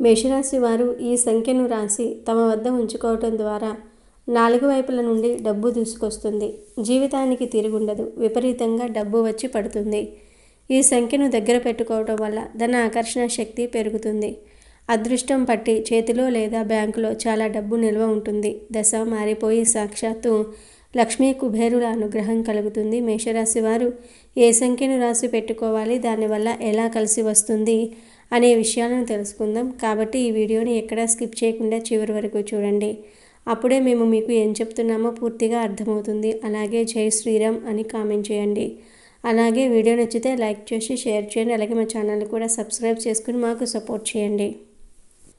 మేషరాశి వారు ఈ సంఖ్యను రాసి తమ వద్ద ఉంచుకోవటం ద్వారా నాలుగు వైపుల నుండి డబ్బు దూసుకొస్తుంది. జీవితానికి తిరుగుండదు. విపరీతంగా డబ్బు వచ్చి పడుతుంది. ఈ సంఖ్యను దగ్గర పెట్టుకోవటం వల్ల ధన ఆకర్షణ శక్తి పెరుగుతుంది. అదృష్టం పట్టి చేతిలో లేదా బ్యాంకులో చాలా డబ్బు నిల్వ ఉంటుంది. దశ మారిపోయి సాక్షాత్తు లక్ష్మీ కుబేరుల అనుగ్రహం కలుగుతుంది. మేషరాశి వారు ఏ సంఖ్యను రాసి పెట్టుకోవాలి, దానివల్ల ఎలా కలిసి వస్తుంది అనే విషయాలను తెలుసుకుందాం. కాబట్టి ఈ వీడియోని ఎక్కడా స్కిప్ చేయకుండా చివరి వరకు చూడండి. అప్పుడే మేము మీకు ఏం చెప్తున్నామో పూర్తిగా అర్థమవుతుంది. అలాగే జై శ్రీరామ్ అని కామెంట్ చేయండి. అలాగే వీడియో నచ్చితే లైక్ చేసి షేర్ చేయండి. అలాగే మా ఛానల్ కూడా సబ్స్క్రైబ్ చేసుకుని మాకు సపోర్ట్ చేయండి.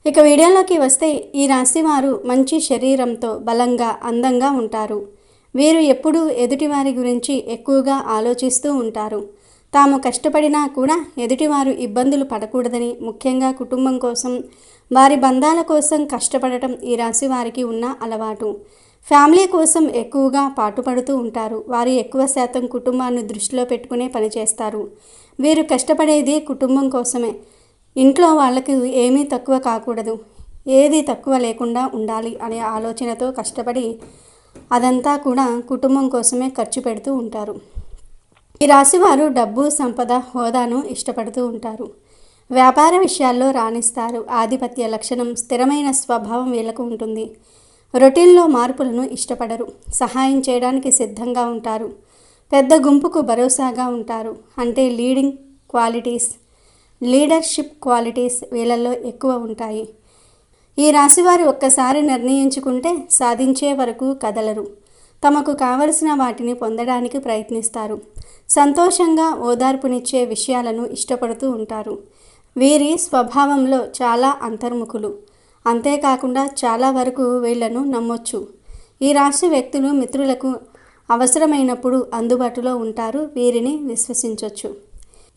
ఇక వీడియోలోకి వస్తే, ఈ రాశి వారు మంచి శరీరంతో బలంగా అందంగా ఉంటారు. వీరు ఎప్పుడూ ఎదుటివారి గురించి ఎక్కువగా ఆలోచిస్తూ ఉంటారు. తాము కష్టపడినా కూడా ఎదుటివారు ఇబ్బందులు పడకూడదని, ముఖ్యంగా కుటుంబం కోసం, వారి బంధాల కోసం కష్టపడటం ఈ రాశి వారికి ఉన్న అలవాటు. ఫ్యామిలీ కోసం ఎక్కువగా పాటుపడుతూ ఉంటారు. వారు ఎక్కువ శాతం కుటుంబాన్ని దృష్టిలో పెట్టుకునే పనిచేస్తారు. వీరు కష్టపడేది కుటుంబం కోసమే. ఇంట్లో వాళ్ళకి ఏమీ తక్కువ కాకూడదు, ఏది తక్కువ లేకుండా ఉండాలి అనే ఆలోచనతో కష్టపడి అదంతా కూడా కుటుంబం కోసమే ఖర్చు పెడుతూ ఉంటారు. ఈ రాశివారు డబ్బు, సంపద, హోదాను ఇష్టపడుతూ ఉంటారు. వ్యాపార విషయాల్లో రాణిస్తారు. ఆధిపత్య లక్షణం, స్థిరమైన స్వభావం వీళ్ళకు ఉంటుంది. రొటీన్లో మార్పులను ఇష్టపడరు. సహాయం చేయడానికి సిద్ధంగా ఉంటారు. పెద్ద గుంపుకు భరోసాగా ఉంటారు. అంటే లీడర్షిప్ క్వాలిటీస్ వీళ్ళల్లో ఎక్కువ ఉంటాయి. ఈ రాశివారు ఒక్కసారి నిర్ణయించుకుంటే సాధించే వరకు కదలరు. తమకు కావలసిన వాటిని పొందడానికి ప్రయత్నిస్తారు. సంతోషంగా ఓదార్పునిచ్చే విషయాలను ఇష్టపడుతూ ఉంటారు. వీరి స్వభావంలో చాలా అంతర్ముఖులు. అంతేకాకుండా చాలా వరకు వీళ్లను నమ్మొచ్చు. ఈ రాశి వ్యక్తులు మిత్రులకు అవసరమైనప్పుడు అందుబాటులో ఉంటారు. వీరిని విశ్వసించవచ్చు.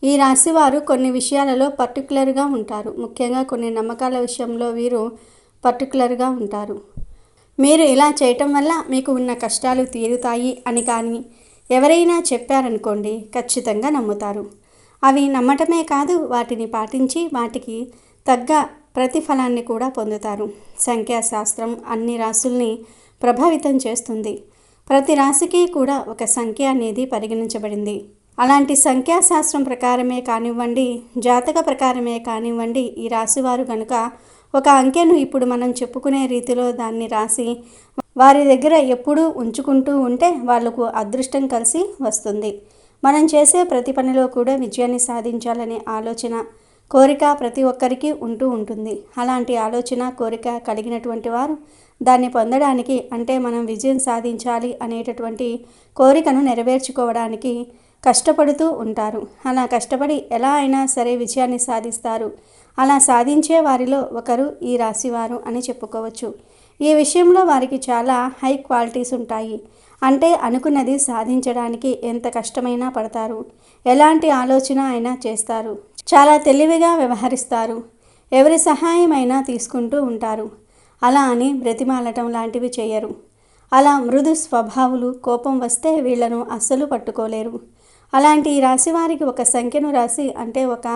ఈ రాశివారు కొన్ని విషయాలలో పర్టికులర్గా ఉంటారు. ముఖ్యంగా కొన్ని నమ్మకాల విషయంలో వీరు పర్టికులర్గా ఉంటారు. మీరు ఇలా చేయటం వల్ల మీకు ఉన్న కష్టాలు తీరుతాయి అని కానీ ఎవరైనా చెప్పారనుకోండి, ఖచ్చితంగా నమ్ముతారు. అవి నమ్మటమే కాదు, వాటిని పాటించి వాటికి తగ్గ ప్రతిఫలాన్ని కూడా పొందుతారు. సంఖ్యాశాస్త్రం అన్ని రాశుల్ని ప్రభావితం చేస్తుంది. ప్రతి రాశికి కూడా ఒక సంఖ్య అనేది పరిగణించబడింది. అలాంటి సంఖ్యాశాస్త్రం ప్రకారమే కానివ్వండి, జాతక ప్రకారమే కానివ్వండి, ఈ రాశివారు కనుక ఒక అంకెను ఇప్పుడు మనం చెప్పుకునే రీతిలో దాన్ని రాసి వారి దగ్గర ఎప్పుడూ ఉంచుకుంటూ ఉంటే వాళ్లకు అదృష్టం కలిసి వస్తుంది. మనం చేసే ప్రతి పనిలో కూడా విజయాన్ని సాధించాలనే ఆలోచన, కోరిక ప్రతి ఒక్కరికి ఉంటూ ఉంటుంది. అలాంటి ఆలోచన, కోరిక కలిగినటువంటి వారు దాన్ని పొందడానికి, అంటే మనం విజయం సాధించాలి అనేటటువంటి కోరికను నెరవేర్చుకోవడానికి కష్టపడుతూ ఉంటారు. అలా కష్టపడి ఎలా అయినా సరే విజయాన్ని సాధిస్తారు. అలా సాధించే వారిలో ఒకరు ఈ రాశివారు అని చెప్పుకోవచ్చు. ఈ విషయంలో వారికి చాలా హై క్వాలిటీస్ ఉంటాయి. అంటే అనుకున్నది సాధించడానికి ఎంత కష్టమైనా పడతారు. ఎలాంటి ఆలోచన అయినా చేస్తారు. చాలా తెలివిగా వ్యవహరిస్తారు. ఎవరి సహాయమైనా తీసుకుంటూ ఉంటారు. అలా అని బ్రతిమాలటం లాంటివి చేయరు. అలా మృదు స్వభావులు. కోపం వస్తే వీళ్లను అస్సలు పట్టుకోలేరు. అలాంటి ఈ రాశి వారికి ఒక సంఖ్యను రాసి, అంటే ఒక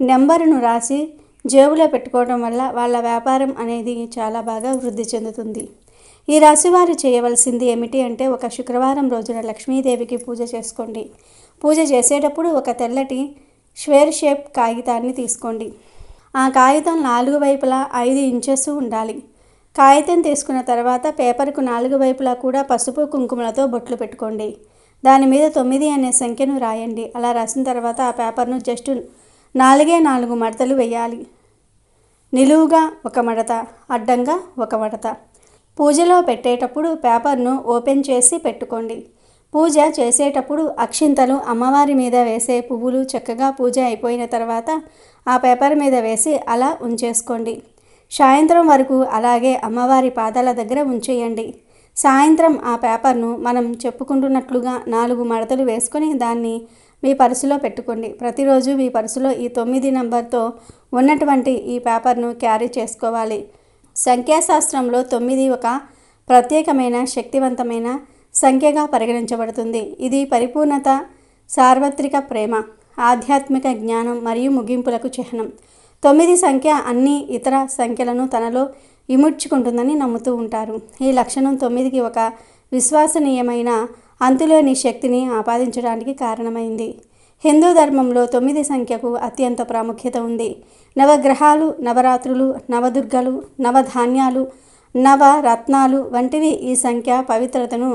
నెంబరును రాసి జేబులో పెట్టుకోవడం వల్ల వాళ్ళ వ్యాపారం అనేది చాలా బాగా వృద్ధి చెందుతుంది. ఈ రాశివారు చేయవలసింది ఏమిటి అంటే, ఒక శుక్రవారం రోజున లక్ష్మీదేవికి పూజ చేసుకోండి. పూజ చేసేటప్పుడు ఒక తెల్లటి స్క్వేర్ షేప్ కాగితాన్ని తీసుకోండి. ఆ కాగితం 4 వైపులా 5 ఇంచెస్ ఉండాలి. కాగితం తీసుకున్న తర్వాత పేపర్కు 4 వైపులా కూడా పసుపు, కుంకుమలతో బొట్లు పెట్టుకోండి. దాని మీద 9 అనే సంఖ్యను రాయండి. అలా రాసిన తర్వాత ఆ పేపర్ను జస్ట్ 4 మడతలు వేయాలి. నిలువుగా ఒక మడత, అడ్డంగా ఒక మడత. పూజలో పెట్టేటప్పుడు పేపర్ను ఓపెన్ చేసి పెట్టుకోండి. పూజ చేసేటప్పుడు అక్షింతలు అమ్మవారి మీద వేసే పువ్వులు చక్కగా పూజ అయిపోయిన తర్వాత ఆ పేపర్ మీద వేసి అలా ఉంచేసుకోండి. సాయంత్రం వరకు అలాగే అమ్మవారి పాదాల దగ్గర ఉంచేయండి. సాయంత్రం ఆ పేపర్ను మనం చెప్పుకుంటున్నట్లుగా 4 మడతలు వేసుకొని దాన్ని మీ పర్సులో పెట్టుకోండి. ప్రతిరోజు మీ పర్సులో ఈ 9 నంబర్తో ఉన్నటువంటి ఈ పేపర్ను క్యారీ చేసుకోవాలి. సంఖ్యాశాస్త్రంలో 9 ఒక ప్రత్యేకమైన శక్తివంతమైన సంఖ్యగా పరిగణించబడుతుంది. ఇది పరిపూర్ణత, సార్వత్రిక ప్రేమ, ఆధ్యాత్మిక జ్ఞానం మరియు ముగింపులకు చిహ్నం. 9 సంఖ్య అన్ని ఇతర సంఖ్యలను తనలో ఇముడ్చుకుంటుందని నమ్ముతూ ఉంటారు. ఈ లక్షణం 9కి ఒక విశ్వసనీయమైన అంతులేని శక్తిని ఆపాదించడానికి కారణమైంది. హిందూ ధర్మంలో 9 సంఖ్యకు అత్యంత ప్రాముఖ్యత ఉంది. నవగ్రహాలు, నవరాత్రులు, నవదుర్గలు, నవధాన్యాలు, నవరత్నాలు వంటివి ఈ సంఖ్య పవిత్రతను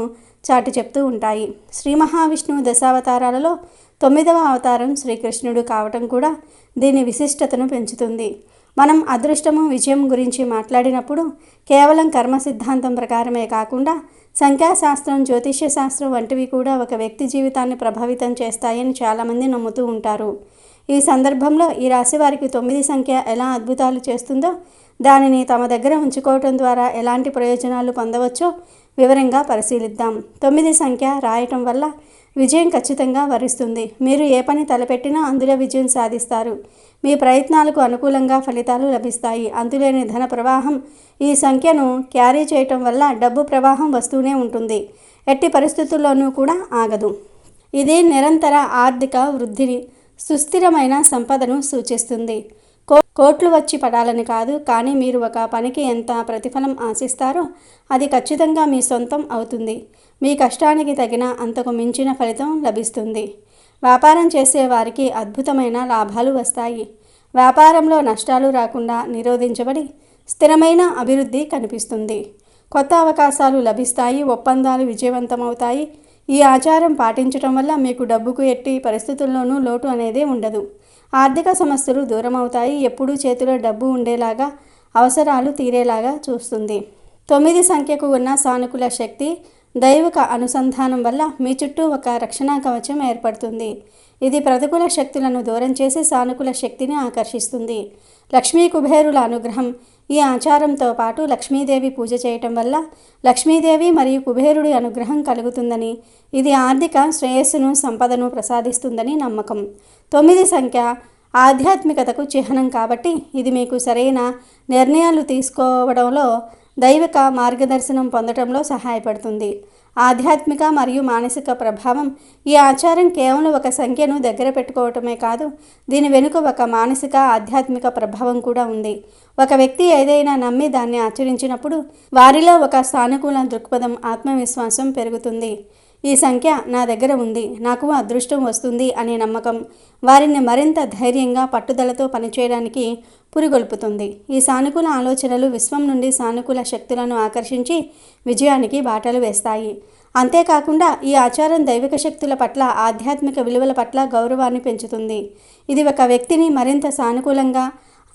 చాటి చెప్తూ ఉంటాయి. శ్రీ మహావిష్ణువు దశావతారాలలో 9వ అవతారం శ్రీకృష్ణుడు కావటం కూడా దీని విశిష్టతను పెంచుతుంది. మనం అదృష్టము, విజయం గురించి మాట్లాడినప్పుడు కేవలం కర్మ సిద్ధాంతం ప్రకారమే కాకుండా సంఖ్యాశాస్త్రం, జ్యోతిష్య శాస్త్రం వంటివి కూడా ఒక వ్యక్తి జీవితాన్ని ప్రభావితం చేస్తాయని చాలామంది నమ్ముతూ ఉంటారు. ఈ సందర్భంలో ఈ రాశి వారికి 9 సంఖ్య ఎలా అద్భుతాలు చేస్తుందో, దానిని తమ దగ్గర ఉంచుకోవటం ద్వారా ఎలాంటి ప్రయోజనాలు పొందవచ్చో వివరంగా పరిశీలిద్దాం. 9 సంఖ్య రాయటం వల్ల విజయం ఖచ్చితంగా వరిస్తుంది. మీరు ఏ పని తలపెట్టినా అందులో విజయం సాధిస్తారు. మీ ప్రయత్నాలకు అనుకూలంగా ఫలితాలు లభిస్తాయి. అంతులేని ధన ప్రవాహం ఈ సంఖ్యను క్యారీ చేయటం వల్ల డబ్బు ప్రవాహం వస్తూనే ఉంటుంది. ఎట్టి పరిస్థితుల్లోనూ కూడా ఆగదు. ఇది నిరంతర ఆర్థిక వృద్ధిని, సుస్థిరమైన సంపదను సూచిస్తుంది. కోట్లు వచ్చి పడాలని కాదు, కానీ మీరు ఒక పనికి ఎంత ప్రతిఫలం ఆశిస్తారో అది ఖచ్చితంగా మీ సొంతం అవుతుంది. మీ కష్టానికి తగిన అంతకు మించిన ఫలితం లభిస్తుంది. వ్యాపారం చేసే వారికి అద్భుతమైన లాభాలు వస్తాయి. వ్యాపారంలో నష్టాలు రాకుండా నిరోధించబడి స్థిరమైన అభివృద్ధి కనిపిస్తుంది. కొత్త అవకాశాలు లభిస్తాయి. ఒప్పందాలు విజయవంతమవుతాయి. ఈ ఆచారం పాటించడం వల్ల మీకు డబ్బుకు ఎట్టి పరిస్థితుల్లోనూ లోటు అనేది ఉండదు. ఆర్థిక సమస్యలు దూరం అవుతాయి. ఎప్పుడూ చేతిలో డబ్బు ఉండేలాగా, అవసరాలు తీరేలాగా చూస్తుంది. 9 సంఖ్యకు ఉన్న సానుకూల శక్తి, దైవిక అనుసంధానం వల్ల మీ చుట్టూ ఒక రక్షణ కవచం ఏర్పడుతుంది. ఇది ప్రతికూల శక్తులను దూరం చేసి సానుకూల శక్తిని ఆకర్షిస్తుంది. లక్ష్మీ కుబేరుల అనుగ్రహం. ఈ ఆచారంతో పాటు లక్ష్మీదేవి పూజ చేయటం వల్ల లక్ష్మీదేవి మరియు కుబేరుడి అనుగ్రహం కలుగుతుందని, ఇది ఆర్థిక శ్రేయస్సును, సంపదను ప్రసాదిస్తుందని నమ్మకం. 9 సంఖ్య ఆధ్యాత్మికతకు చిహ్నం కాబట్టి ఇది మీకు సరైన నిర్ణయాలు తీసుకోవడంలో, దైవిక మార్గదర్శనం పొందడంలో సహాయపడుతుంది. ఆధ్యాత్మిక మరియు మానసిక ప్రభావం. ఈ ఆచారం కేవలం ఒక సంఖ్యను దగ్గర పెట్టుకోవటమే కాదు, దీని వెనుక ఒక మానసిక, ఆధ్యాత్మిక ప్రభావం కూడా ఉంది. ఒక వ్యక్తి ఏదైనా నమ్మి దాన్ని ఆచరించినప్పుడు వారిలో ఒక సానుకూల దృక్పథం, ఆత్మవిశ్వాసం పెరుగుతుంది. ఈ సంఖ్య నా దగ్గర ఉంది, నాకు అదృష్టం వస్తుంది అనే నమ్మకం వారిని మరింత ధైర్యంగా, పట్టుదలతో పనిచేయడానికి పురిగొల్పుతుంది. ఈ సానుకూల ఆలోచనలు విశ్వం నుండి సానుకూల శక్తులను ఆకర్షించి విజయానికి బాటలు వేస్తాయి. అంతేకాకుండా ఈ ఆచారం దైవిక శక్తుల పట్ల, ఆధ్యాత్మిక విలువల పట్ల గౌరవాన్ని పెంచుతుంది. ఇది ఒక వ్యక్తిని మరింత సానుకూలంగా,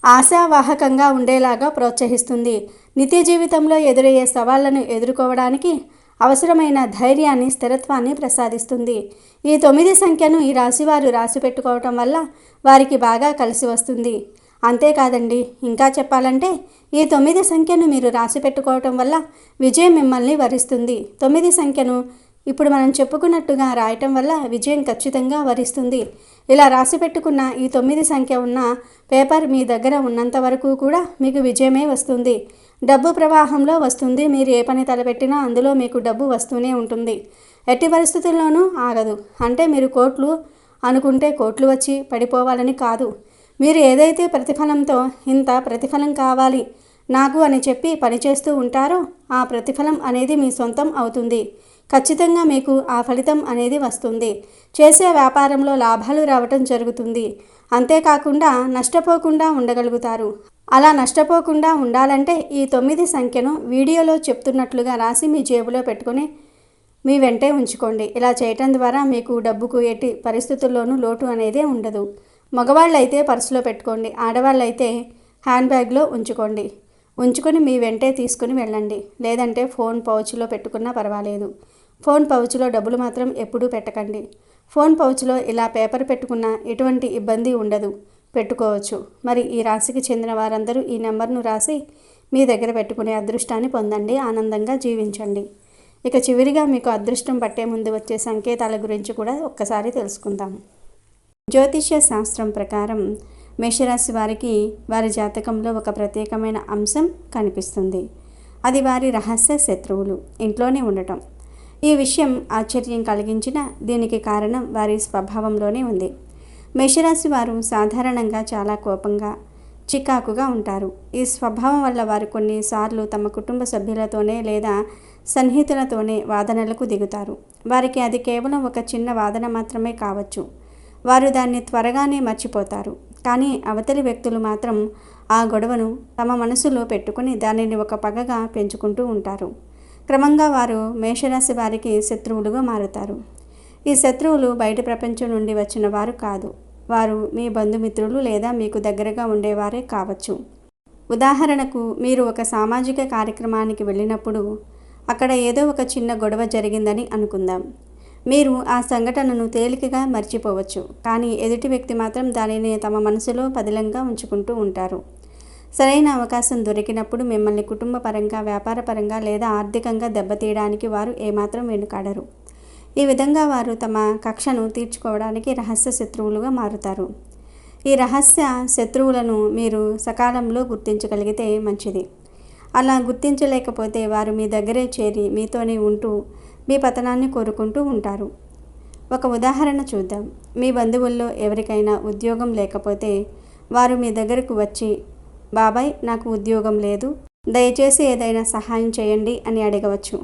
ఆశావాహకంగా ఉండేలాగా ప్రోత్సహిస్తుంది. నిత్య జీవితంలో ఎదురయ్యే సవాళ్లను ఎదుర్కోవడానికి అవసరమైన ధైర్యాన్ని, స్థిరత్వాన్ని ప్రసాదిస్తుంది. ఈ 9 సంఖ్యను ఈ రాశివారు రాసి పెట్టుకోవటం వల్ల వారికి బాగా కలిసి వస్తుంది. అంతేకాదండి, ఇంకా చెప్పాలంటే ఈ 9 సంఖ్యను మీరు రాసి పెట్టుకోవటం వల్ల విజయం మిమ్మల్ని వరిస్తుంది. 9 సంఖ్యను ఇప్పుడు మనం చెప్పుకున్నట్టుగా రాయటం వల్ల విజయం ఖచ్చితంగా వరిస్తుంది. ఇలా రాసి పెట్టుకున్న ఈ 9 సంఖ్య ఉన్న పేపర్ మీ దగ్గర ఉన్నంత వరకు కూడా మీకు విజయమే వస్తుంది. డబ్బు ప్రవాహంలో వస్తుంది. మీరు ఏ పని తలపెట్టినా అందులో మీకు డబ్బు వస్తూనే ఉంటుంది. ఎట్టి పరిస్థితుల్లోనూ ఆగదు. అంటే మీరు కోట్లు అనుకుంటే కోట్లు వచ్చి పడిపోవాలని కాదు. మీరు ఏదైతే ప్రతిఫలంతో ఇంత ప్రతిఫలం కావాలి నాకు అని చెప్పి పనిచేస్తూ ఉంటారో ఆ ప్రతిఫలం అనేది మీ సొంతం అవుతుంది. ఖచ్చితంగా మీకు ఆ ఫలితం అనేది వస్తుంది. చేసే వ్యాపారంలో లాభాలు రావటం జరుగుతుంది. అంతేకాకుండా నష్టపోకుండా ఉండగలుగుతారు. అలా నష్టపోకుండా ఉండాలంటే ఈ 9 సంఖ్యను వీడియోలో చెప్తున్నట్లుగా రాసి మీ జేబులో పెట్టుకొని మీ వెంటే ఉంచుకోండి. ఇలా చేయటం ద్వారా మీకు డబ్బుకు ఎట్టి పరిస్థితుల్లోనూ లోటు అనేదే ఉండదు. మగవాళ్ళైతే పర్సులో పెట్టుకోండి, ఆడవాళ్ళైతే హ్యాండ్ బ్యాగ్లో ఉంచుకొని మీ వెంటే తీసుకుని వెళ్ళండి. లేదంటే ఫోన్ పౌచ్లో పెట్టుకున్నా పర్వాలేదు. ఫోన్ పౌచ్లో డబ్బులు మాత్రం ఎప్పుడూ పెట్టకండి. ఫోన్ పౌచ్లో ఇలా పేపర్ పెట్టుకున్నా ఎటువంటి ఇబ్బంది ఉండదు, పెట్టుకోవచ్చు. మరి ఈ రాశికి చెందిన వారందరూ ఈ నెంబర్ను రాసి మీ దగ్గర పెట్టుకునే అదృష్టాన్ని పొందండి, ఆనందంగా జీవించండి. ఇక చివరిగా మీకు అదృష్టం పట్టే ముందు వచ్చే సంకేతాల గురించి కూడా ఒక్కసారి తెలుసుకుందాం. జ్యోతిష్య శాస్త్రం ప్రకారం మేషరాశి వారికి వారి జాతకంలో ఒక ప్రత్యేకమైన అంశం కనిపిస్తుంది. అది వారి రహస్య శత్రువులు ఇంట్లోనే ఉండటం. ఈ విషయం ఆశ్చర్యం కలిగించిన దీనికి కారణం వారి స్వభావంలోనే ఉంది. మేషరాశి వారు సాధారణంగా చాలా కోపంగా, చికాకుగా ఉంటారు. ఈ స్వభావం వల్ల వారు కొన్నిసార్లు తమ కుటుంబ సభ్యులతోనే లేదా సన్నిహితులతోనే వాదనలకు దిగుతారు. వారికి అది కేవలం ఒక చిన్న వాదన మాత్రమే కావచ్చు. వారు దాన్ని త్వరగానే మర్చిపోతారు. కానీ అవతలి వ్యక్తులు మాత్రం ఆ గొడవను తమ మనసులో పెట్టుకుని దానిని ఒక పగగా పెంచుకుంటూ ఉంటారు. క్రమంగా వారు మేషరాశి వారికి శత్రువులుగా మారుతారు. ఈ శత్రువులు బయట ప్రపంచం నుండి వచ్చిన వారు కాదు. వారు మీ బంధుమిత్రులు లేదా మీకు దగ్గరగా ఉండేవారే కావచ్చు. ఉదాహరణకు, మీరు ఒక సామాజిక కార్యక్రమానికి వెళ్ళినప్పుడు అక్కడ ఏదో ఒక చిన్న గొడవ జరిగిందని అనుకుందాం. మీరు ఆ సంఘటనను తేలికగా మర్చిపోవచ్చు, కానీ ఎదుటి వ్యక్తి మాత్రం దానిని తమ మనసులో పదిలంగా ఉంచుకుంటూ ఉంటారు. సరైన అవకాశం దొరికినప్పుడు మిమ్మల్ని కుటుంబ పరంగా, వ్యాపారపరంగా లేదా ఆర్థికంగా దెబ్బతీయడానికి వారు ఏమాత్రం వెనుకాడరు. ఈ విధంగా వారు తమ కక్షను తీర్చుకోవడానికి రహస్య శత్రువులుగా మారుతారు. ఈ రహస్య శత్రువులను మీరు సకాలంలో గుర్తించగలిగితే మంచిది. అలా గుర్తించలేకపోతే వారు మీ దగ్గరే చేరి మీతోనే ఉంటూ మీ పతనాన్ని కోరుకుంటూ ఉంటారు. ఒక ఉదాహరణ చూద్దాం. మీ బంధువుల్లో ఎవరికైనా ఉద్యోగం లేకపోతే వారు మీ దగ్గరకు వచ్చి, బాబాయ్ నాకు ఉద్యోగం లేదు, దయచేసి ఏదైనా సహాయం చేయండి అని అడగవచ్చు.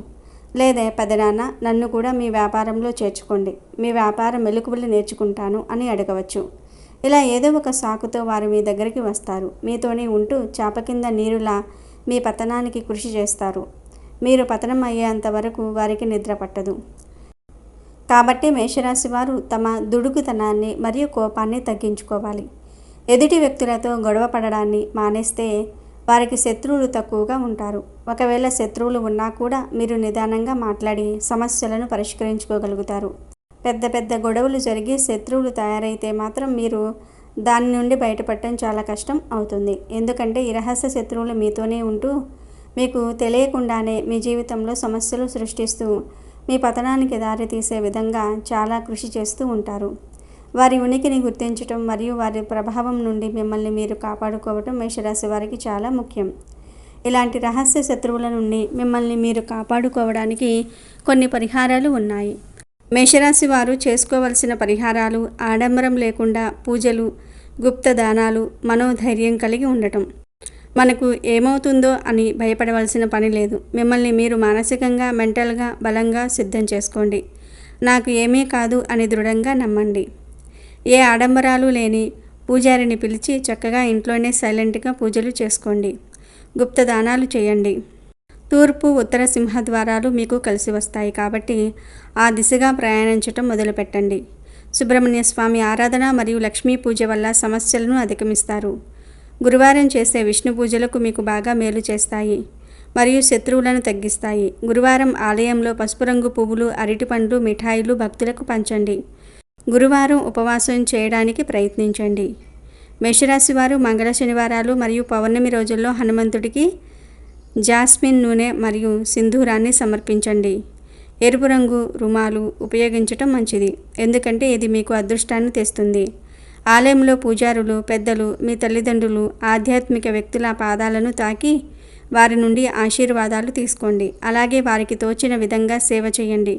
లేదా పెదనాన్న నన్ను కూడా మీ వ్యాపారంలో చేర్చుకోండి, మీ వ్యాపార మెలకువలు నేర్చుకుంటాను అని అడగవచ్చు. ఇలా ఏదో ఒక సాకుతో వారు మీ దగ్గరికి వస్తారు. మీతోనే ఉంటూ చాప కింద నీరులా మీ పతనానికి కృషి చేస్తారు. మీరు పతనం అయ్యేంత వరకు వారికి నిద్ర పట్టదు. కాబట్టి మేషరాశి వారు తమ దుడుకుతనాన్ని మరియు కోపాన్ని తగ్గించుకోవాలి. ఎదుటి వ్యక్తులతో గొడవ పడడాన్ని మానేస్తే వారికి శత్రువులు తక్కువగా ఉంటారు. ఒకవేళ శత్రువులు ఉన్నా కూడా మీరు నిదానంగా మాట్లాడి సమస్యలను పరిష్కరించుకోగలుగుతారు. పెద్ద పెద్ద గొడవలు జరిగి శత్రువులు తయారైతే మాత్రం మీరు దాని నుండి బయటపడటం చాలా కష్టం అవుతుంది. ఎందుకంటే ఈ రహస్య శత్రువులు మీతోనే ఉంటూ మీకు తెలియకుండానే మీ జీవితంలో సమస్యలు సృష్టిస్తూ మీ పతనానికి దారితీసే విధంగా చాలా కృషి చేస్తూ ఉంటారు. వారి ఉనికిని గుర్తించటం మరియు వారి ప్రభావం నుండి మిమ్మల్ని మీరు కాపాడుకోవటం మేషరాశి వారికి చాలా ముఖ్యం. ఇలాంటి రహస్య శత్రువుల నుండి మిమ్మల్ని మీరు కాపాడుకోవడానికి కొన్ని పరిహారాలు ఉన్నాయి. మేషరాశి వారు చేసుకోవలసిన పరిహారాలు: ఆడంబరం లేకుండా పూజలు, గుప్త దానాలు, మనోధైర్యం కలిగి ఉండటం. మనకు ఏమవుతుందో అని భయపడవలసిన పని లేదు. మిమ్మల్ని మీరు మానసికంగా, మెంటల్గా బలంగా సిద్ధం చేసుకోండి. నాకు ఏమీ కాదు అని దృఢంగా నమ్మండి. ఏ ఆడంబరాలు లేని పూజారిని పిలిచి చక్కగా ఇంట్లోనే సైలెంట్గా పూజలు చేసుకోండి. గుప్త దానాలు చేయండి. తూర్పు, ఉత్తర సింహద్వారాలు మీకు కలిసి వస్తాయి కాబట్టి ఆ దిశగా ప్రయాణించటం మొదలుపెట్టండి. సుబ్రహ్మణ్య స్వామి ఆరాధన మరియు లక్ష్మీ పూజ వల్ల సమస్యలను అధిగమిస్తారు. గురువారం చేసే విష్ణు పూజలకు మీకు బాగా మేలు చేస్తాయి మరియు శత్రువులను తగ్గిస్తాయి. గురువారం ఆలయంలో పసుపు రంగు పువ్వులు, అరటిపండ్లు, మిఠాయిలు భక్తులకు పంచండి. గురువారం ఉపవాసం చేయడానికి ప్రయత్నించండి. మేషరాశి వారు మంగళ శనివారాలు మరియు పౌర్ణమి రోజుల్లో హనుమంతుడికి జాస్మిన్ నూనె మరియు సింధూరాన్ని సమర్పించండి. ఎరుపు రంగు రుమాలు ఉపయోగించటం మంచిది, ఎందుకంటే ఇది మీకు అదృష్టాన్ని తెస్తుంది. ఆలయంలో పూజారులు, పెద్దలు, మీ తల్లిదండ్రులు, ఆధ్యాత్మిక వ్యక్తుల పాదాలను తాకి వారి నుండి ఆశీర్వాదాలు తీసుకోండి. అలాగే వారికి తోచిన విధంగా సేవ చేయండి.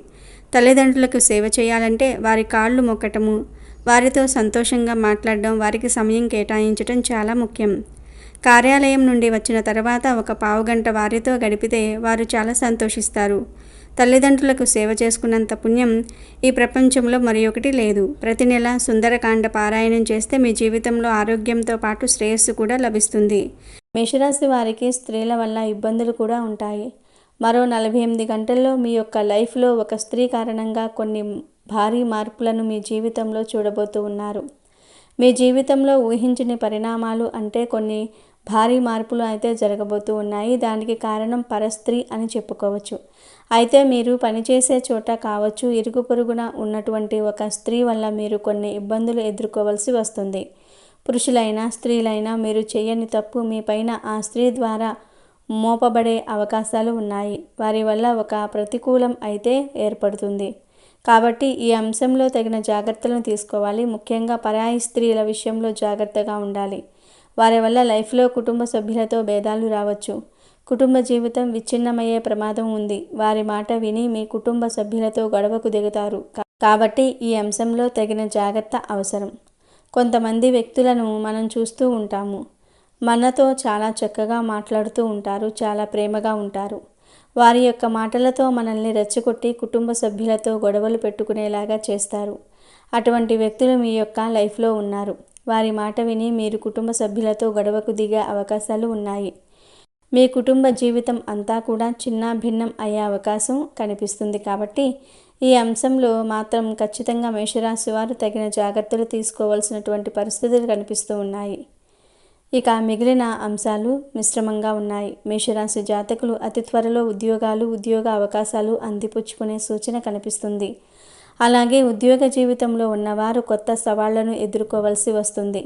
తల్లిదండ్రులకు సేవ చేయాలంటే వారి కాళ్ళు మొక్కటము, వారితో సంతోషంగా మాట్లాడడం, వారికి సమయం కేటాయించడం చాలా ముఖ్యం. కార్యాలయం నుండి వచ్చిన తర్వాత ఒక పావుగంట వారితో గడిపితే వారు చాలా సంతోషిస్తారు. తల్లిదండ్రులకు సేవ చేసుకున్నంత పుణ్యం ఈ ప్రపంచంలో మరి ఒకటి లేదు. ప్రతి నెల సుందరకాండ పారాయణం చేస్తే మీ జీవితంలో ఆరోగ్యంతో పాటు శ్రేయస్సు కూడా లభిస్తుంది. మేషరాశి వారికి స్త్రీల వల్ల ఇబ్బందులు కూడా ఉంటాయి. మరో 48 గంటల్లో మీ యొక్క లైఫ్లో ఒక స్త్రీ కారణంగా కొన్ని భారీ మార్పులను మీ జీవితంలో చూడబోతూ ఉన్నారు. మీ జీవితంలో ఊహించని పరిణామాలు అంటే కొన్ని భారీ మార్పులు అయితే జరగబోతూ ఉన్నాయి. దానికి కారణం పరస్త్రీ అని చెప్పుకోవచ్చు. అయితే మీరు పనిచేసే చోట కావచ్చు, ఇరుగు పొరుగున ఉన్నటువంటి ఒక స్త్రీ వల్ల మీరు కొన్ని ఇబ్బందులు ఎదుర్కోవాల్సి వస్తుంది. పురుషులైనా స్త్రీలైనా మీరు చేయని తప్పు మీ పైన ఆ స్త్రీ ద్వారా మోపబడే అవకాశాలు ఉన్నాయి. వారి వల్ల ఒక ప్రతికూలం అయితే ఏర్పడుతుంది. కాబట్టి ఈ అంశంలో తగిన జాగ్రత్తలను తీసుకోవాలి. ముఖ్యంగా పరాయి స్త్రీల విషయంలో జాగ్రత్తగా ఉండాలి. వారి వల్ల లైఫ్లో కుటుంబ సభ్యులతో భేదాలు రావచ్చు. కుటుంబ జీవితం విచ్ఛిన్నమయ్యే ప్రమాదం ఉంది. వారి మాట విని మీ కుటుంబ సభ్యులతో గొడవకు దిగుతారు. కాబట్టి ఈ అంశంలో తగిన జాగ్రత్త అవసరం. కొంతమంది వ్యక్తులను మనం చూస్తూ ఉంటాము. మనతో చాలా చక్కగా మాట్లాడుతూ ఉంటారు, చాలా ప్రేమగా ఉంటారు. వారి యొక్క మాటలతో మనల్ని రెచ్చగొట్టి కుటుంబ సభ్యులతో గొడవలు పెట్టుకునేలాగా చేస్తారు. అటువంటి వ్యక్తులు మీ యొక్క లైఫ్లో ఉన్నారు. వారి మాట విని మీరు కుటుంబ సభ్యులతో గొడవకు దిగే అవకాశాలు ఉన్నాయి. మీ కుటుంబ జీవితం అంతా కూడా చిన్న భిన్నం అయ్యే అవకాశం కనిపిస్తుంది. కాబట్టి ఈ అంశంలో మాత్రం ఖచ్చితంగా మేషరాశి వారు తగిన జాగ్రత్తలు తీసుకోవాల్సినటువంటి పరిస్థితులు కనిపిస్తూ ఉన్నాయి. ఇక మిగిలిన అంశాలు మిశ్రమంగా ఉన్నాయి. మేషరాశి జాతకులు అతి త్వరలో ఉద్యోగ అవకాశాలు అందిపుచ్చుకునే సూచన కనిపిస్తుంది. అలాగే ఉద్యోగ జీవితంలో ఉన్నవారు కొత్త సవాళ్లను ఎదుర్కోవాల్సి వస్తుంది.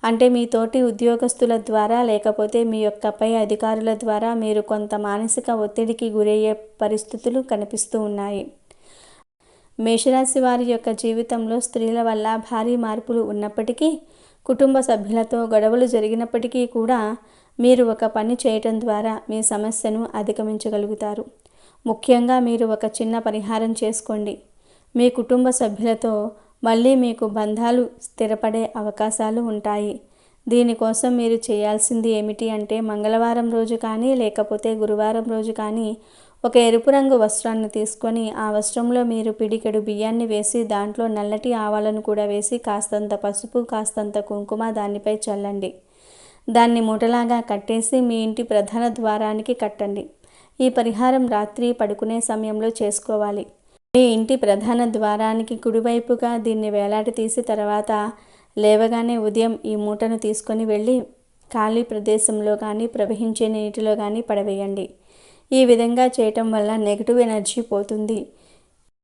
అంటే మీ తోటి ఉద్యోగస్తుల ద్వారా లేకపోతే మీ యొక్క పై అధికారుల ద్వారా మీరు కొంత మానసిక ఒత్తిడికి గురయ్యే పరిస్థితులు కనిపిస్తూ ఉన్నాయి. మేషరాశి వారి యొక్క జీవితంలో స్త్రీల వల్ల భారీ మార్పులు ఉన్నప్పటికీ, కుటుంబ సభ్యులతో గొడవలు జరిగినప్పటికీ కూడా మీరు ఒక పని చేయటం ద్వారా మీ సమస్యను అధిగమించగలుగుతారు. ముఖ్యంగా మీరు ఒక చిన్న పరిహారం చేసుకోండి. మీ కుటుంబ సభ్యులతో మళ్ళీ మీకు బంధాలు స్థిరపడే అవకాశాలు ఉంటాయి. దీనికోసం మీరు చేయాల్సింది ఏమిటి అంటే, మంగళవారం రోజు కానీ లేకపోతే గురువారం రోజు కానీ ఒక ఎరుపు రంగు వస్త్రాన్ని తీసుకొని ఆ వస్త్రంలో మీరు పిడికెడు బియ్యాన్ని వేసి దాంట్లో నల్లటి ఆవాలను కూడా వేసి కాస్తంత పసుపు కాస్తంత కుంకుమ దానిపై చల్లండి. దాన్ని మూటలాగా కట్టేసి మీ ఇంటి ప్రధాన ద్వారానికి కట్టండి. ఈ పరిహారం రాత్రి పడుకునే సమయంలో చేసుకోవాలి. మీ ఇంటి ప్రధాన ద్వారానికి కుడివైపుగా దీన్ని వేలాడి తీసి తర్వాత లేవగానే ఉదయం ఈ మూటను తీసుకొని వెళ్ళి ఖాళీ ప్రదేశంలో కానీ ప్రవహించే నీటిలో కానీ పడవేయండి. ఈ విధంగా చేయటం వల్ల నెగిటివ్ ఎనర్జీ పోతుంది.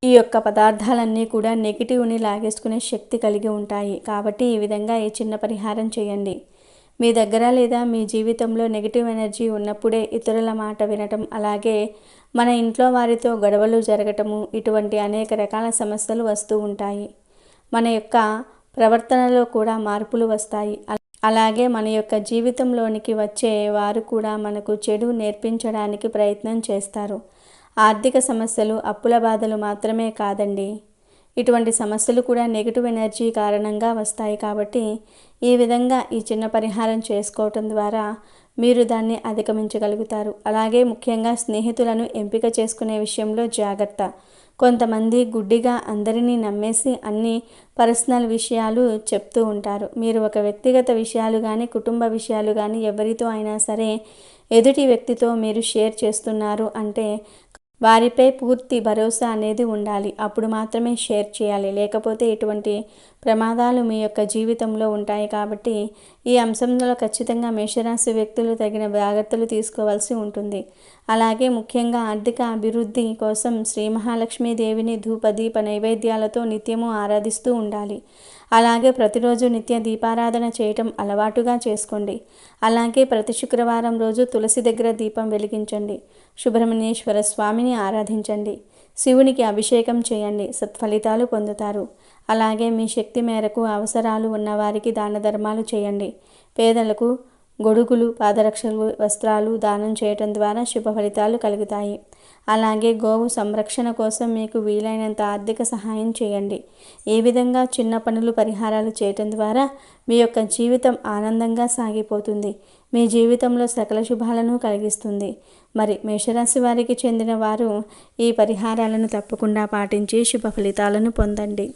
ఈ యొక్క పదార్థాలన్నీ కూడా నెగిటివ్ని లాగేసుకునే శక్తి కలిగి ఉంటాయి. కాబట్టి ఈ విధంగా ఈ చిన్న పరిహారం చేయండి. మీ దగ్గర లేదా మీ జీవితంలో నెగిటివ్ ఎనర్జీ ఉన్నప్పుడే ఇతరుల మాట వినటం, అలాగే మన ఇంట్లో వారితో గొడవలు జరగటము, ఇటువంటి అనేక రకాల సమస్యలు వస్తూ ఉంటాయి. మన యొక్క ప్రవర్తనలో కూడా మార్పులు వస్తాయి. అలాగే మన యొక్క జీవితంలోనికి వచ్చే వారు కూడా మనకు చెడు నేర్పించడానికి ప్రయత్నం చేస్తారు. ఆర్థిక సమస్యలు, అప్పుల బాధలు మాత్రమే కాదండి, ఇటువంటి సమస్యలు కూడా నెగిటివ్ ఎనర్జీ కారణంగా వస్తాయి. కాబట్టి ఈ విధంగా ఈ చిన్న పరిహారం చేసుకోవటం ద్వారా మీరు దాన్ని అధిగమించగలుగుతారు. అలాగే ముఖ్యంగా స్నేహితులను ఎంపిక చేసుకునే విషయంలో జాగ్రత్త. కొంతమంది గుడ్డిగా అందరినీ నమ్మేసి అన్ని పర్సనల్ విషయాలు చెప్తూ ఉంటారు. మీరు ఒక వ్యక్తిగత విషయాలు కానీ కుటుంబ విషయాలు కానీ ఎవరితో అయినా సరే ఎదుటి వ్యక్తితో మీరు షేర్ చేస్తున్నారు అంటే వారిపై పూర్తి భరోసా అనేది ఉండాలి. అప్పుడు మాత్రమే షేర్ చేయాలి. లేకపోతే ఇటువంటి ప్రమాదాలు మీ యొక్క జీవితంలో ఉంటాయి. కాబట్టి ఈ అంశంలో ఖచ్చితంగా మేషరాశి వ్యక్తులు తగిన జాగ్రత్తలు తీసుకోవాల్సి ఉంటుంది. అలాగే ముఖ్యంగా ఆర్థిక అభివృద్ధి కోసం శ్రీ మహాలక్ష్మీదేవిని ధూపదీప నైవేద్యాలతో నిత్యము ఆరాధిస్తూ ఉండాలి. అలాగే ప్రతిరోజు నిత్య దీపారాధన చేయటం అలవాటుగా చేసుకోండి. అలాగే ప్రతి శుక్రవారం రోజు తులసి దగ్గర దీపం వెలిగించండి. సుబ్రహ్మణ్యేశ్వర స్వామిని ఆరాధించండి. శివునికి అభిషేకం చేయండి. సత్ఫలితాలు పొందుతారు. అలాగే మీ శక్తి మేరకు అవసరాలు ఉన్నవారికి దాన ధర్మాలు చేయండి. పేదలకు గొడుగులు, పాదరక్షలు, వస్త్రాలు దానం చేయటం ద్వారా శుభ ఫలితాలు కలుగుతాయి. అలాగే గోవు సంరక్షణ కోసం మీకు వీలైనంత ఆర్థిక సహాయం చేయండి. ఈ విధంగా చిన్న పనులు పరిహారాలు చేయటం ద్వారా మీ యొక్క జీవితం ఆనందంగా సాగిపోతుంది. మీ జీవితంలో సకల శుభాలను కలిగిస్తుంది. మరి మేషరాశి వారికి చెందిన వారు ఈ పరిహారాలను తప్పకుండా పాటించి శుభ ఫలితాలను పొందండి.